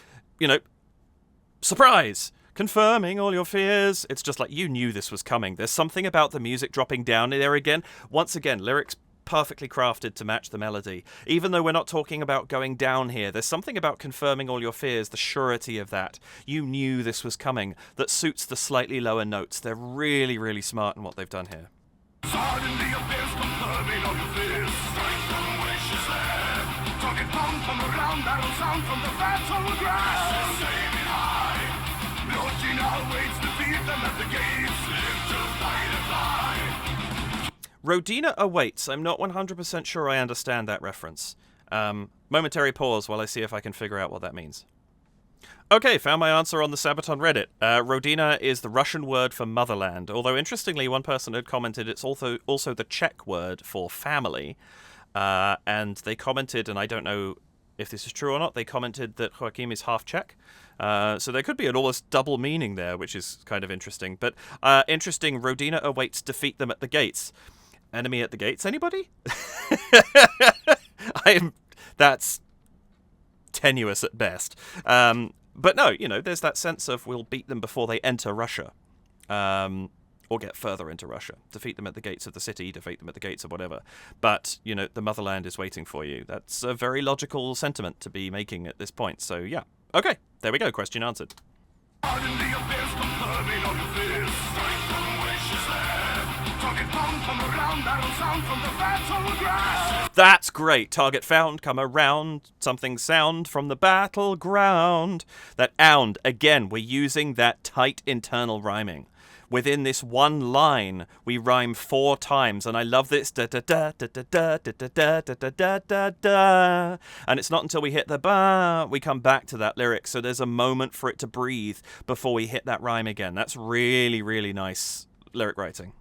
surprise. Confirming all your fears. It's just like you knew this was coming. There's something about the music dropping down there again. Once again, lyrics perfectly crafted to match the melody. Even though we're not talking about going down here, there's something about confirming all your fears, the surety of that. You knew this was coming, that suits the slightly lower notes. They're really, really smart in what they've done here. Suddenly appears confirming all your fears. Strength and wishes there. Target bomb from around, battle sound from the battle ground. Saving high. Rodina waits to feed them at the gates. Live to fight and fly. Rodina awaits. I'm not 100% sure I understand that reference. Momentary pause while I see if I can figure out what that means. Okay, found my answer on the Sabaton Reddit. Rodina is the Russian word for motherland, although interestingly one person had commented it's also the Czech word for family. And they commented, and I don't know if this is true or not. They commented that Joachim is half Czech. So there could be an almost double meaning there, which is kind of interesting. But interesting, Rodina awaits defeat them at the gates. Enemy at the gates, anybody? That's tenuous at best. But no, there's that sense of we'll beat them before they enter Russia. Or get further into Russia. Defeat them at the gates of the city, defeat them at the gates of whatever. But, the motherland is waiting for you. That's a very logical sentiment to be making at this point. So, yeah. Okay, there we go. Question answered. That's great. Target found, come around. Something sound from the battleground. That ound, again, we're using that tight internal rhyming. Within this one line, we rhyme 4 times, and I love this da da da da da da da da da da da da. And it's not until we hit the ba we come back to that lyric. So there's a moment for it to breathe before we hit that rhyme again. That's really, really nice lyric writing.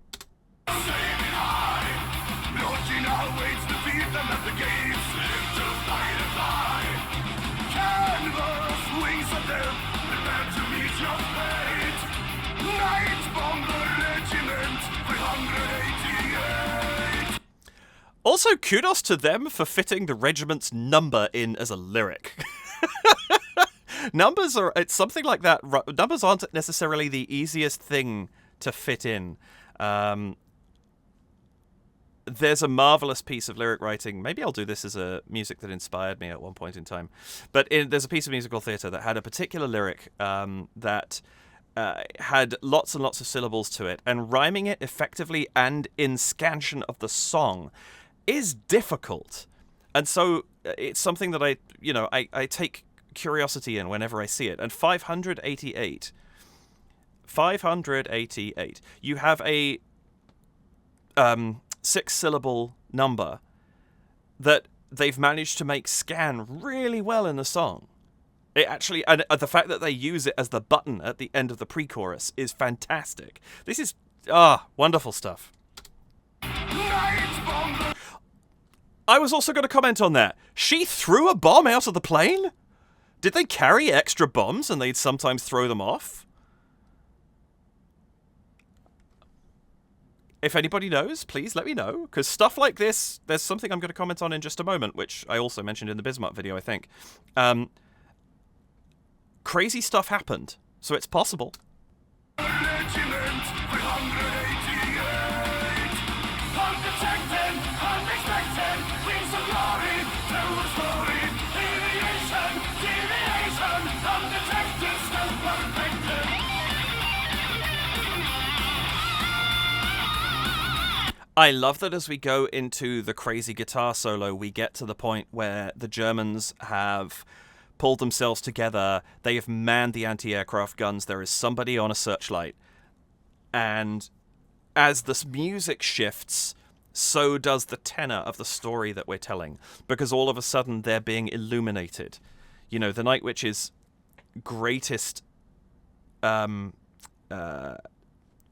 Also, kudos to them for fitting the regiment's number in as a lyric. It's something like that. Numbers aren't necessarily the easiest thing to fit in. There's a marvelous piece of lyric writing. Maybe I'll do this as a music that inspired me at one point in time. But there's a piece of musical theatre that had a particular lyric that had lots and lots of syllables to it, and rhyming it effectively and in scansion of the song is difficult. And so it's something that I take curiosity in whenever I see it. And 588. You have a 6-syllable number that they've managed to make scan really well in the song. It actually, and the fact that they use it as the button at the end of the pre-chorus is fantastic. This is wonderful stuff. I was also going to comment on that. She threw a bomb out of the plane? Did they carry extra bombs and they'd sometimes throw them off? If anybody knows, please let me know. Because stuff like this, there's something I'm going to comment on in just a moment, which I also mentioned in the Bismarck video, I think. Crazy stuff happened, so it's possible. I love that as we go into the crazy guitar solo, we get to the point where the Germans have pulled themselves together, they have manned the anti-aircraft guns, there is somebody on a searchlight, and as this music shifts, so does the tenor of the story that we're telling, because all of a sudden they're being illuminated. The Night Witch's greatest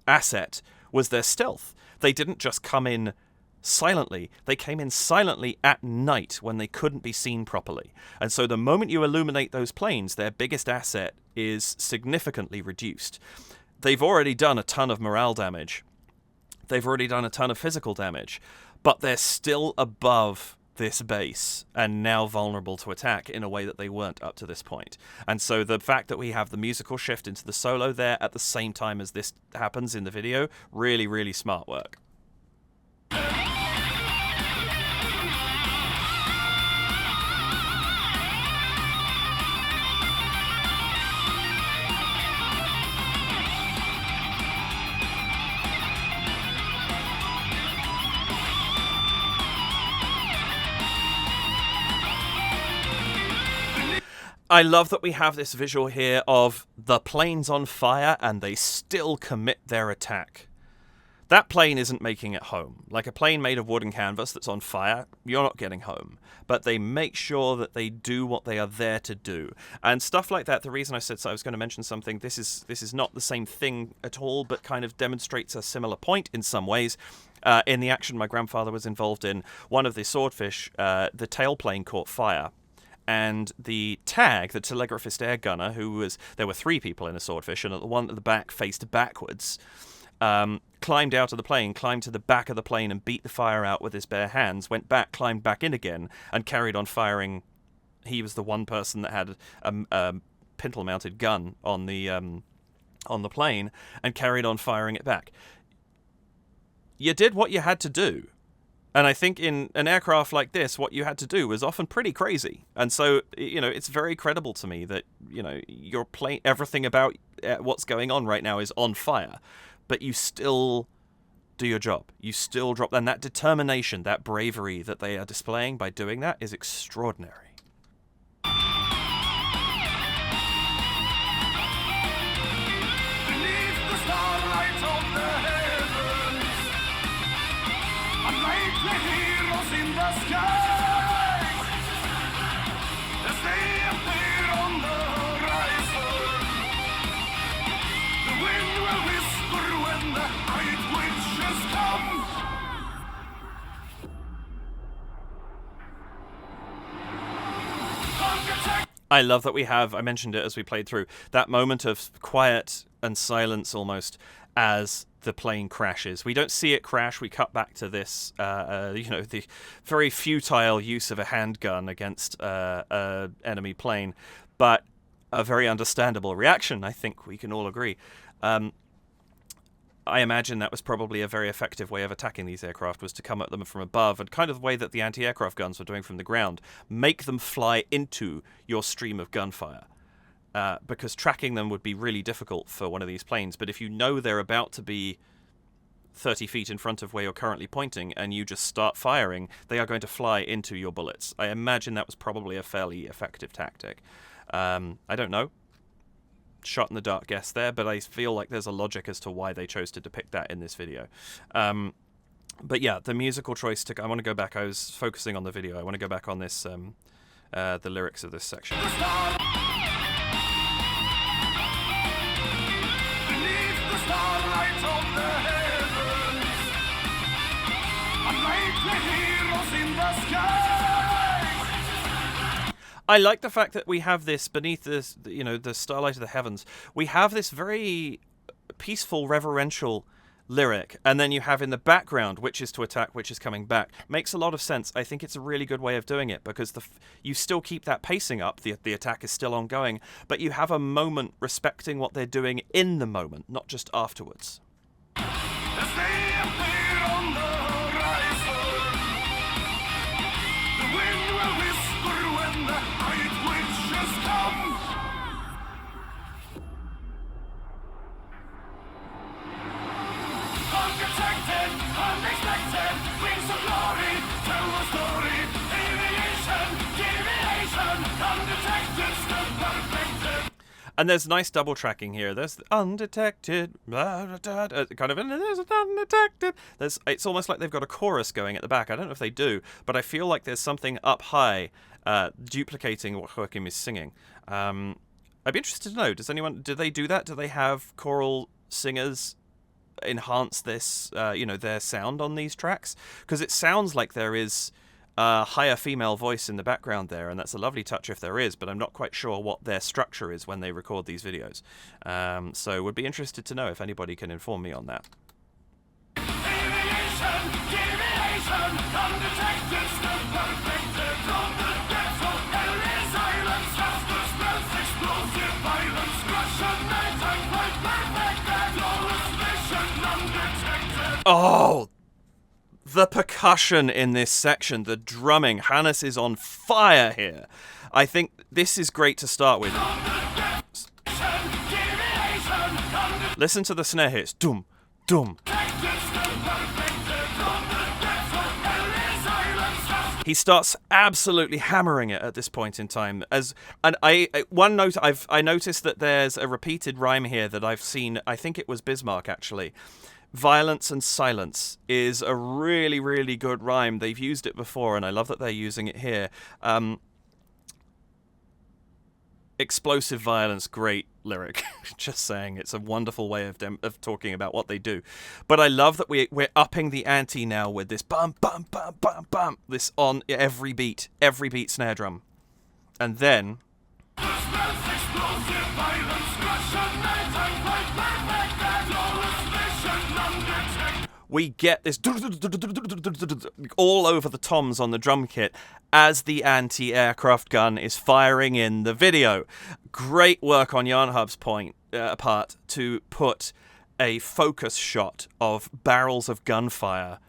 asset was their stealth. They didn't just come in silently. They came in silently at night when they couldn't be seen properly. And so the moment you illuminate those planes, their biggest asset is significantly reduced. They've already done a ton of morale damage. They've already done a ton of physical damage. But they're still above this base and now vulnerable to attack in a way that they weren't up to this point. And so the fact that we have the musical shift into the solo there at the same time as this happens in the video, really, really smart work. I love that we have this visual here of the plane's on fire and they still commit their attack. That plane isn't making it home. Like a plane made of wood and canvas that's on fire, you're not getting home. But they make sure that they do what they are there to do. And stuff like that, the reason I said so, I was going to mention something, this is not the same thing at all, but kind of demonstrates a similar point in some ways. In the action my grandfather was involved in, one of the swordfish, the tailplane caught fire. and the tag, the telegraphist air gunner, there were 3 people in a swordfish, and the one at the back faced backwards, climbed out of the plane, climbed to the back of the plane and beat the fire out with his bare hands, went back, climbed back in again, and carried on firing. He was the one person that had a pintle-mounted gun on the plane, and carried on firing it back. You did what you had to do. And I think in an aircraft like this, what you had to do was often pretty crazy. And so, it's very credible to me that, your plane, everything about what's going on right now is on fire. But you still do your job. You still drop. And that determination, that bravery that they are displaying by doing that is extraordinary. Beneath the starlight of the heavens, unlikely heroes in the sky, as they appear on the horizon, the wind will whisper when the night witches come. I love that we have, I mentioned it as we played through, that moment of quiet and silence almost as the plane crashes. We don't see it crash. We cut back to this, the very futile use of a handgun against an enemy plane, but a very understandable reaction, I think we can all agree. I imagine that was probably a very effective way of attacking these aircraft, was to come at them from above, and kind of the way that the anti-aircraft guns were doing from the ground, make them fly into your stream of gunfire. Because tracking them would be really difficult for one of these planes, but if you know they're about to be 30 feet in front of where you're currently pointing, and you just start firing, they are going to fly into your bullets. I imagine that was probably a fairly effective tactic. I don't know. Shot in the dark guess there, but I feel like there's a logic as to why they chose to depict that in this video. But yeah, the musical choice I want to go back. I was focusing on the video. I want to go back on this, the lyrics of this section. Beneath the starlight of the heavens, unlikely heroes in the sky. I like the fact that we have this beneath this, the starlight of the heavens. We have this very peaceful, reverential lyric, and then you have in the background, which is to attack, which is coming back. Makes a lot of sense. I think it's a really good way of doing it, because you still keep that pacing up. The attack is still ongoing, but you have a moment respecting what they're doing in the moment, not just afterwards. As they appear on the horizon, the wind will whisper when the night witches come. Undetected, unexpected, wings of glory, tell the story. Aviation, deviation, undetected, still perfected. And there's nice double tracking here. There's undetected, kind of, and there's undetected. It's almost like they've got a chorus going at the back. I don't know if they do, but I feel like there's something up high duplicating what Joachim is singing. I'd be interested to know, do they do that? Do they have choral singers enhance this, their sound on these tracks? Because it sounds like there is a higher female voice in the background there, and that's a lovely touch if there is, but I'm not quite sure what their structure is when they record these videos. So would be interested to know if anybody can inform me on that. Aviation, deviation, undetected, still perfected. From the depths of hell is silence, faster spells, explosive violence, Russian night and quite perfected. Flawless mission, undetected. Oh, the percussion in this section, the drumming. Hannes is on fire here. I think this is great to start with. Listen to the snare hits. Dum, dum. He starts absolutely hammering it at this point in time. I noticed that there's a repeated rhyme here that I've seen. I think it was Bismarck actually. Violence and silence is a really, really good rhyme. They've used it before, and I love that they're using it here. Explosive violence, great lyric. Just saying, it's a wonderful way of talking about what they do. But I love that we're upping the ante now with this bum bum bum bum bum. This on every beat snare drum. And then we get this all over the toms on the drum kit as the anti-aircraft gun is firing in the video. Great work on YarnHub's part to put a focus shot of barrels of gunfire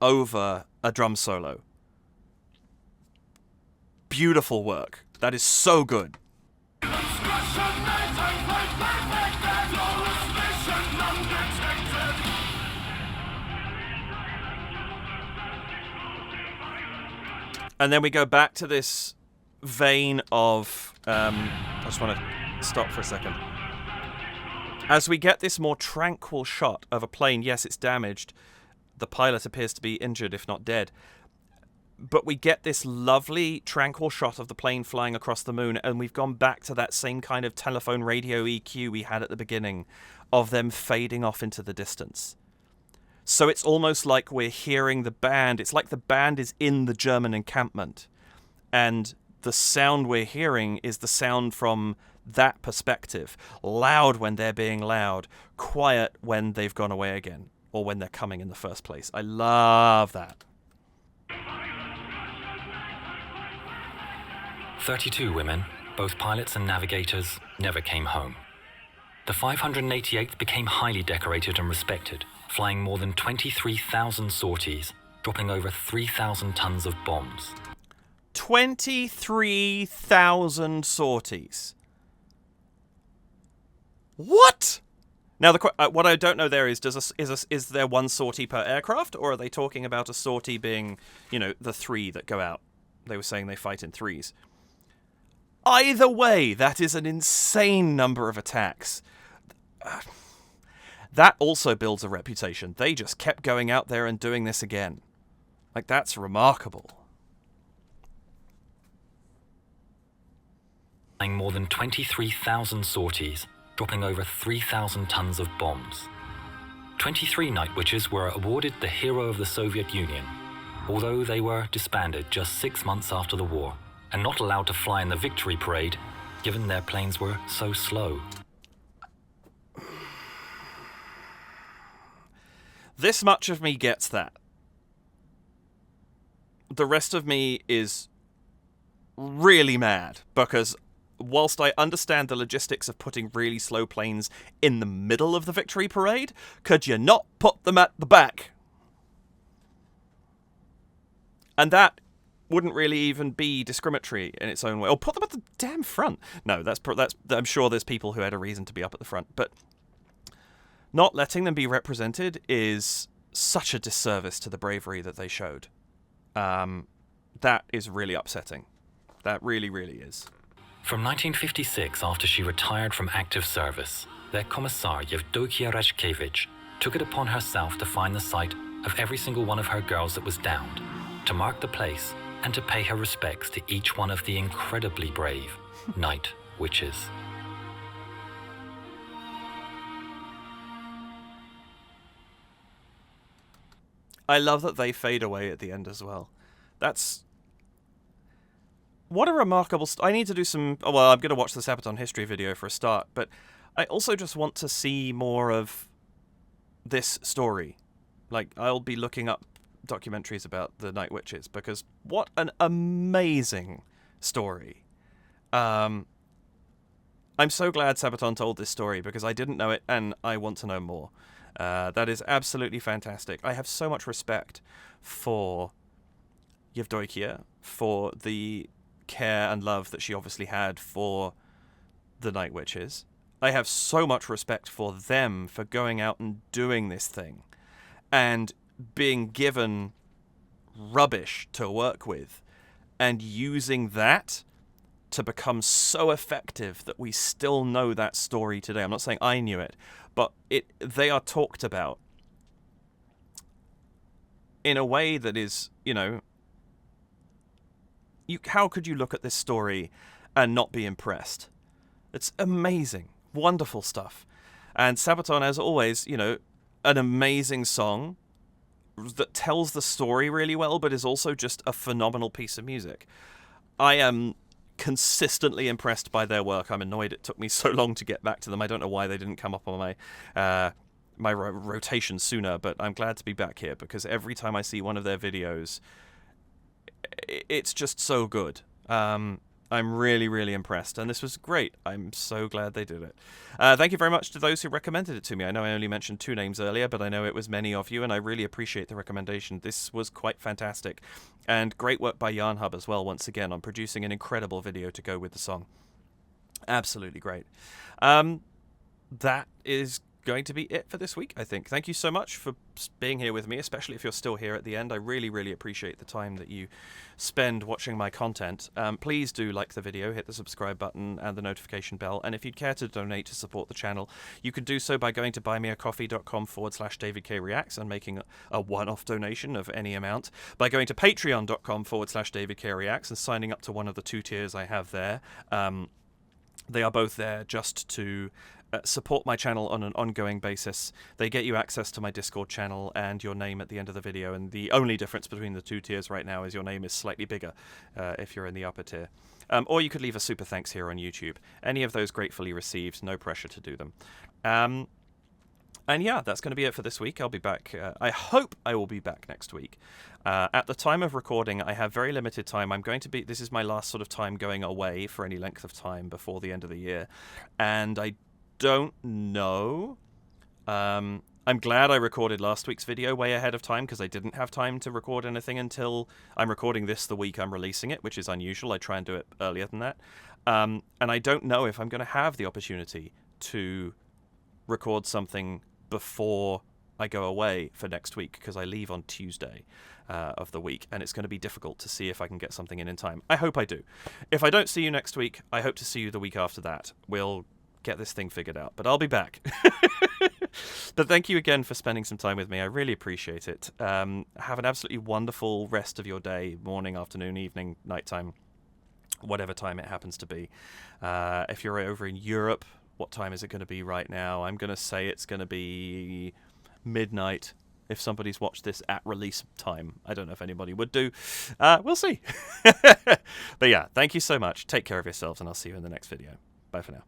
over a drum solo. Beautiful work. That is so good. And then we go back to this vein of... I just want to stop for a second. As we get this more tranquil shot of a plane, yes, it's damaged. The pilot appears to be injured, if not dead. But we get this lovely, tranquil shot of the plane flying across the moon, and we've gone back to that same kind of telephone radio EQ we had at the beginning of them fading off into the distance. So it's almost like we're hearing the band. It's like the band is in the German encampment, and the sound we're hearing is the sound from that perspective. Loud when they're being loud, quiet when they've gone away again, or when they're coming in the first place. I love that. 32 women, both pilots and navigators, never came home. The 588th became highly decorated and respected, flying more than 23,000 sorties, dropping over 3,000 tons of bombs. 23,000 sorties. What? Now, what I don't know there is, is there one sortie per aircraft, or are they talking about a sortie being, the 3 that go out? They were saying they fight in 3s. Either way, that is an insane number of attacks. That also builds a reputation. They just kept going out there and doing this again. Like, that's remarkable. More than 23,000 sorties, dropping over 3,000 tons of bombs. 23 Night Witches were awarded the Hero of the Soviet Union, although they were disbanded just 6 months after the war, and not allowed to fly in the victory parade, given their planes were so slow. This much of me gets that. The rest of me is really mad, because whilst I understand the logistics of putting really slow planes in the middle of the victory parade, could you not put them at the back? And that wouldn't really even be discriminatory in its own way. Or put them at the damn front. No, that's I'm sure there's people who had a reason to be up at the front, but not letting them be represented is such a disservice to the bravery that they showed. That is really upsetting. That really, really is. From 1956, after she retired from active service, their commissar, Yevdokia Rashkevich, took it upon herself to find the site of every single one of her girls that was downed, to mark the place, and to pay her respects to each one of the incredibly brave Night Witches. I love that they fade away at the end as well. That's... What a remarkable... I need to do some... Oh, well, I'm going to watch the Sabaton history video for a start, but I also just want to see more of this story. Like, I'll be looking up documentaries about the Night Witches, because what an amazing story. I'm so glad Sabaton told this story, because I didn't know it, and I want to know more. That is absolutely fantastic. I have so much respect for Yevdokia, for the care and love that she obviously had for the Night Witches. I have so much respect for them for going out and doing this thing and being given rubbish to work with and using that to become so effective that we still know that story today. I'm not saying I knew it, but they are talked about in a way that is, how could you look at this story and not be impressed? It's amazing. Wonderful stuff. And Sabaton, as always, an amazing song that tells the story really well, but is also just a phenomenal piece of music. I am consistently impressed by their work. I'm annoyed it took me so long to get back to them. I don't know why they didn't come up on my rotation sooner, but I'm glad to be back here because every time I see one of their videos, it's just so good. I'm really, really impressed, and this was great. I'm so glad they did it. Thank you very much to those who recommended it to me. I know I only mentioned 2 names earlier, but I know it was many of you, and I really appreciate the recommendation. This was quite fantastic, and great work by YarnHub as well, once again, on producing an incredible video to go with the song. Absolutely great. That is going to be it for this week, I think. Thank you so much for being here with me, especially if you're still here at the end. I really, really appreciate the time that you spend watching my content. Please do like the video, hit the subscribe button and the notification bell, and if you'd care to donate to support the channel, you can do so by going to buymeacoffee.com/DavidKReacts and making a one-off donation of any amount, by going to patreon.com/DavidKReacts and signing up to one of the 2 tiers I have there. They are both there just to support my channel on an ongoing basis. They get you access to my Discord channel and your name at the end of the video, and the only difference between the 2 tiers right now is your name is slightly bigger if you're in the upper tier. Or you could leave a super thanks here on YouTube. Any of those gratefully received, no pressure to do them. And yeah, that's going to be it for this week. I'll be back. I hope I will be back next week. At the time of recording, I have very limited time. This is my last sort of time going away for any length of time before the end of the year. And I don't know. I'm glad I recorded last week's video way ahead of time because I didn't have time to record anything until I'm recording this the week I'm releasing it, which is unusual. I try and do it earlier than that. And I don't know if I'm going to have the opportunity to record something before I go away for next week because I leave on Tuesday of the week, and it's going to be difficult to see if I can get something in time. I hope I do. If I don't see you next week, I hope to see you the week after that. We'll get this thing figured out, but I'll be back. But thank you again for spending some time with me. I really appreciate it. Have an absolutely wonderful rest of your day, morning, afternoon, evening, nighttime, whatever time it happens to be. If you're over in Europe, what time is it going to be right now? I'm going to say it's going to be midnight if somebody's watched this at release time. I don't know if anybody would do. We'll see. But yeah, thank you so much. Take care of yourselves, and I'll see you in the next video. Bye for now.